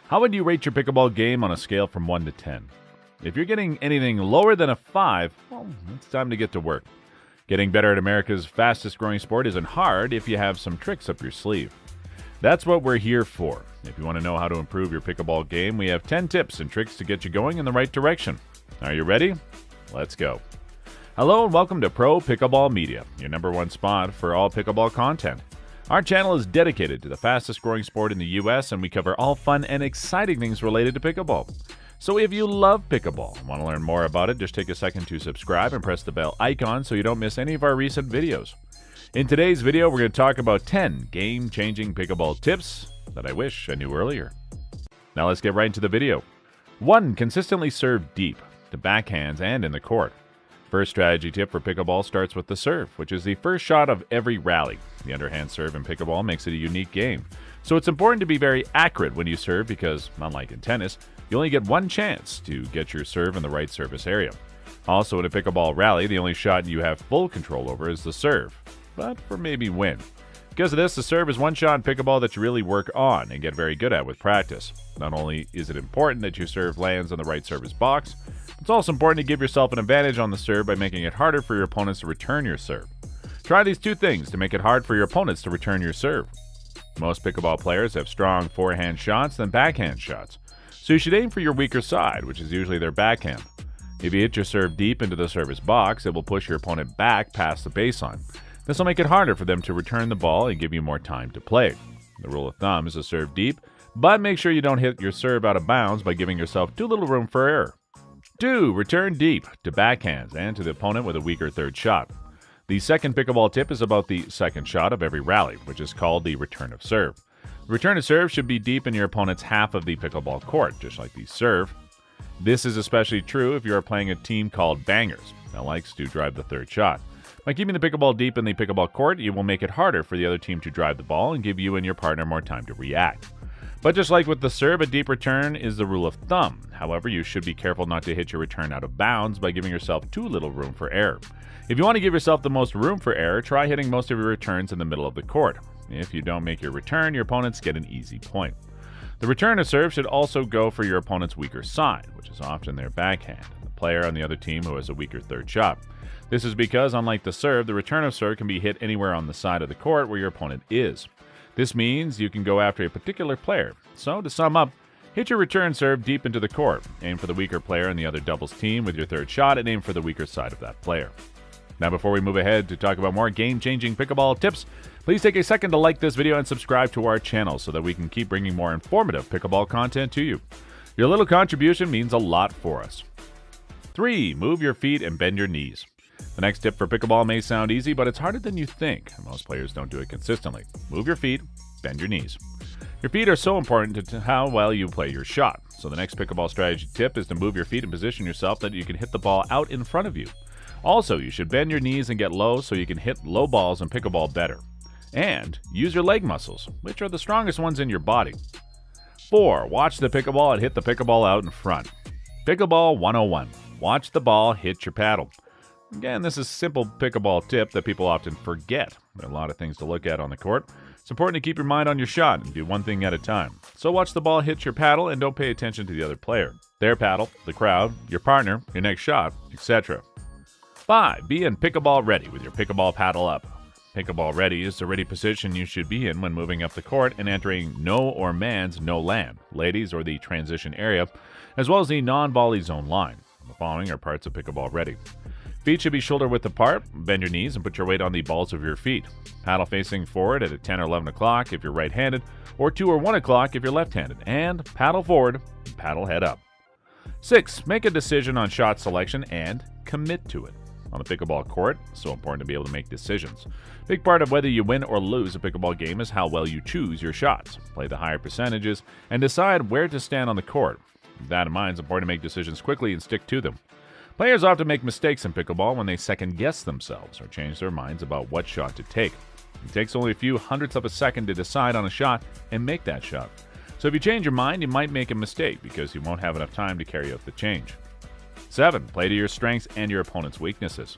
How would you rate your pickleball game on a scale from 1 to 10? If you're getting anything lower than a 5, well, it's time to get to work. Getting better at America's fastest growing sport isn't hard if you have some tricks up your sleeve. That's what we're here for. If you want to know how to improve your pickleball game, we have 10 tips and tricks to get you going in the right direction. Are you ready? Let's go. Hello and welcome to Pro Pickleball Media, your #1 spot for all pickleball content. Our channel is dedicated to the fastest growing sport in the U.S., and we cover all fun and exciting things related to pickleball. So if you love pickleball and want to learn more about it, just take a second to subscribe and press the bell icon so you don't miss any of our recent videos. In today's video, we're going to talk about 10 game-changing pickleball tips that I wish I knew earlier. Now let's get right into the video. 1. Consistently serve deep, to backhands and in the court. First strategy tip for pickleball starts with the serve, which is the first shot of every rally. The underhand serve in pickleball makes it a unique game. So it's important to be very accurate when you serve because, unlike in tennis, you only get one chance to get your serve in the right service area. Also, in a pickleball rally, the only shot you have full control over is the serve, but for maybe win. Because of this, the serve is one shot in pickleball that you really work on and get very good at with practice. Not only is it important that your serve lands in the right service box, it's also important to give yourself an advantage on the serve by making it harder for your opponents to return your serve. Try these 2 things to make it hard for your opponents to return your serve. Most pickleball players have strong forehand shots than backhand shots, so you should aim for your weaker side, which is usually their backhand. If you hit your serve deep into the service box, it will push your opponent back past the baseline. This will make it harder for them to return the ball and give you more time to play. The rule of thumb is to serve deep, but make sure you don't hit your serve out of bounds by giving yourself too little room for error. 2. Return deep, to backhands and to the opponent with a weaker third shot. The second pickleball tip is about the second shot of every rally, which is called the return of serve. The return of serve should be deep in your opponent's half of the pickleball court, just like the serve. This is especially true if you are playing a team called bangers that likes to drive the third shot. By keeping the pickleball deep in the pickleball court, you will make it harder for the other team to drive the ball and give you and your partner more time to react. But just like with the serve, a deep return is the rule of thumb. However, you should be careful not to hit your return out of bounds by giving yourself too little room for error. If you want to give yourself the most room for error, try hitting most of your returns in the middle of the court. If you don't make your return, your opponents get an easy point. The return of serve should also go for your opponent's weaker side, which is often their backhand, and the player on the other team who has a weaker third shot. This is because, unlike the serve, the return of serve can be hit anywhere on the side of the court where your opponent is. This means you can go after a particular player. So, to sum up, hit your return serve deep into the court. Aim for the weaker player in the other doubles team with your third shot and aim for the weaker side of that player. Now, before we move ahead to talk about more game-changing pickleball tips, please take a second to like this video and subscribe to our channel so that we can keep bringing more informative pickleball content to you. Your little contribution means a lot for us. 3. Move your feet and bend your knees. The next tip for pickleball may sound easy, but it's harder than you think. Most players don't do it consistently. Move your feet, bend your knees. Your feet are so important to how well you play your shot. So the next pickleball strategy tip is to move your feet and position yourself that you can hit the ball out in front of you. Also, you should bend your knees and get low so you can hit low balls in pickleball better. And use your leg muscles, which are the strongest ones in your body. 4. Watch the pickleball and hit the pickleball out in front. Pickleball 101. Watch the ball hit your paddle. Again, this is a simple pickleball tip that people often forget. There are a lot of things to look at on the court. It's important to keep your mind on your shot and do one thing at a time. So watch the ball hit your paddle and don't pay attention to the other player, their paddle, the crowd, your partner, your next shot, etc. 5. Be in pickleball ready with your pickleball paddle up. Pickleball ready is the ready position you should be in when moving up the court and entering no or man's no land, ladies or the transition area, as well as the non-volley zone line. The following are parts of pickleball ready. Feet should be shoulder width apart. Bend your knees and put your weight on the balls of your feet. Paddle facing forward at 10 or 11 o'clock if you're right-handed, or 2 or 1 o'clock if you're left-handed. And paddle forward, paddle head up. 6. Make a decision on shot selection and commit to it. On the pickleball court, it's so important to be able to make decisions. A big part of whether you win or lose a pickleball game is how well you choose your shots. Play the higher percentages and decide where to stand on the court. With that in mind, it's important to make decisions quickly and stick to them. Players often make mistakes in pickleball when they second-guess themselves or change their minds about what shot to take. It takes only a few hundredths of a second to decide on a shot and make that shot. So if you change your mind, you might make a mistake because you won't have enough time to carry out the change. 7. Play to your strengths and your opponent's weaknesses.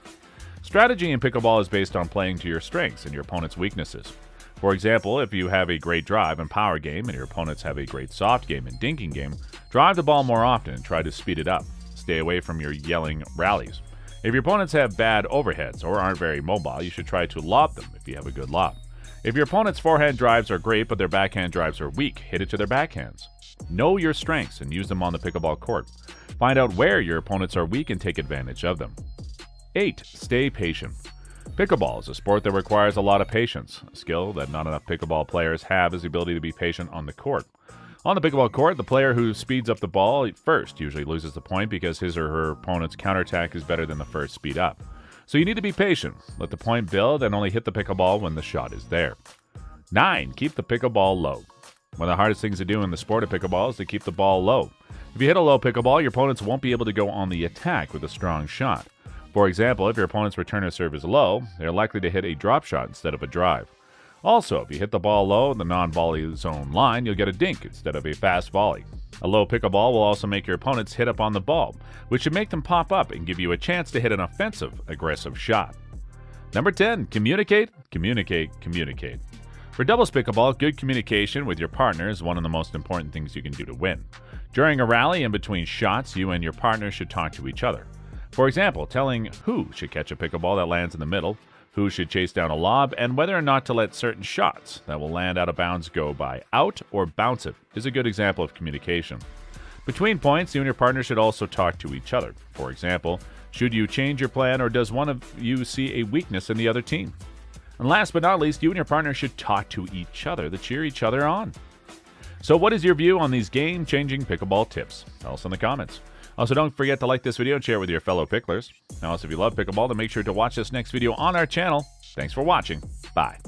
Strategy in pickleball is based on playing to your strengths and your opponent's weaknesses. For example, if you have a great drive and power game and your opponents have a great soft game and dinking game, drive the ball more often and try to speed it up. Stay away from your yelling rallies. If your opponents have bad overheads or aren't very mobile, you should try to lob them if you have a good lob. If your opponent's forehand drives are great but their backhand drives are weak, hit it to their backhands. Know your strengths and use them on the pickleball court. Find out where your opponents are weak and take advantage of them. 8. Stay patient. Pickleball is a sport that requires a lot of patience. A skill that not enough pickleball players have is the ability to be patient on the court. On the pickleball court, the player who speeds up the ball first usually loses the point because his or her opponent's counterattack is better than the first speed up. So you need to be patient, let the point build, and only hit the pickleball when the shot is there. 9. Keep the pickleball low. One of the hardest things to do in the sport of pickleball is to keep the ball low. If you hit a low pickleball, your opponents won't be able to go on the attack with a strong shot. For example, if your opponent's returner serve is low, they're likely to hit a drop shot instead of a drive. Also, if you hit the ball low in the non-volley zone line, you'll get a dink instead of a fast volley. A low pickleball will also make your opponents hit up on the ball, which should make them pop up and give you a chance to hit an offensive, aggressive shot. Number 10, communicate, communicate, communicate. For doubles pickleball, good communication with your partner is one of the most important things you can do to win. During a rally in between shots, you and your partner should talk to each other. For example, telling who should catch a pickleball that lands in the middle, who should chase down a lob, and whether or not to let certain shots that will land out of bounds go by out or bounce it is a good example of communication. Between points, you and your partner should also talk to each other. For example, should you change your plan or does one of you see a weakness in the other team? And last but not least, you and your partner should talk to each other to cheer each other on. So what is your view on these game-changing pickleball tips? Tell us in the comments. Also, don't forget to like this video and share it with your fellow picklers. Now, also, if you love pickleball, then make sure to watch this next video on our channel. Thanks for watching. Bye.